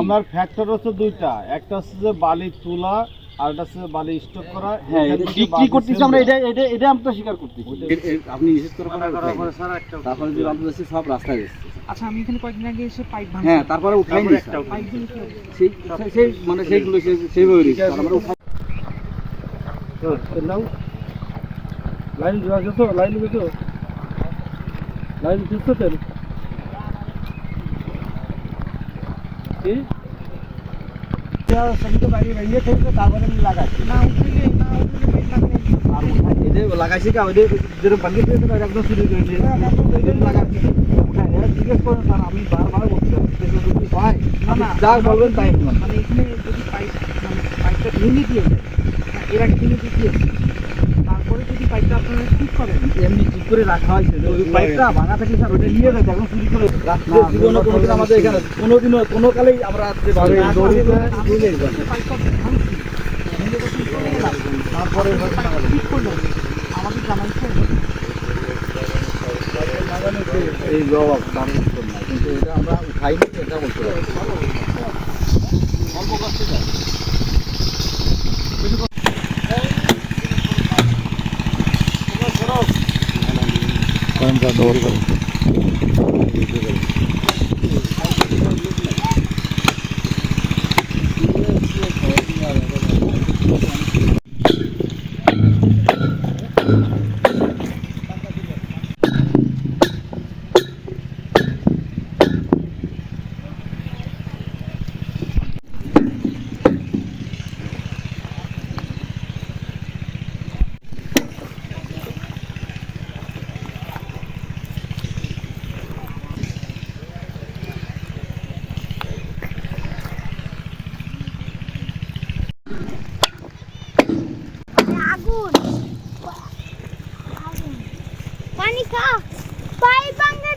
আমার ফ্যাক্টর হচ্ছে দুইটা, একটা হচ্ছে যে বালি তোলা আর একটা হচ্ছে বালি স্টক করা। হ্যাঁ, বিক্রি করতেছি আমরা, এটা আমরা স্বীকার করতেছি। আপনি নিষেধ করে তারপরে যে আমরা যাচ্ছি সব রাস্তায় যাচ্ছে। আচ্ছা, আমি এখানে কয়েকদিন আগে এসে পাইপ ভাঙছি। হ্যাঁ, তারপরে উঠাই নি পাইপগুলো কি হবে? সেই মানে সেইগুলো সেইভাবে রিস্ক আমরা উঠাই। লাইন আছে তো, লাইন গেছো, লাইন দিচ্ছে তেল কি তারপরে আমি লাগাচ্ছি না উঠলে আর উঠাই এদের লাগাইছি কা ওদের যেরকম ভাঙিয়ে দিয়েছে না একদম শুরু করে দিয়ে লাগাচ্ছি উঠাই জিজ্ঞেস করেন স্যার, আমি বারবার বলছি যদি হয় না যা বলবেন তাই মানে এখানে যদি পাইপটা ভেঙে দিয়ে যায়, এর আগে ভেঙে দিয়ে তারপরে যদি পাইপটা আপনারা ঠিক করেন, এমনি ঠিক করে রাখা হয়েছে ওই পাইপটা ভাঙা থাকলে স্যার ওটা নিয়ে যাচ্ছে এখন চুরি করে জীবনে কোনোদিন আমাদের এখানে কোনোদিনও কোনো কালেই আমরা তারপরে পাইপটা ভাঙছি ভেঙে যখন চলে গেলাম তারপরে ঠিক করলাম আমাদের জানাইছে এই জবাব কারণ না, কিন্তু এটা আমরা উঠাইনি এটা বলতে পারি। অল্প কষ্টে যায় আগুন পানি খা পাইপ ভাঙে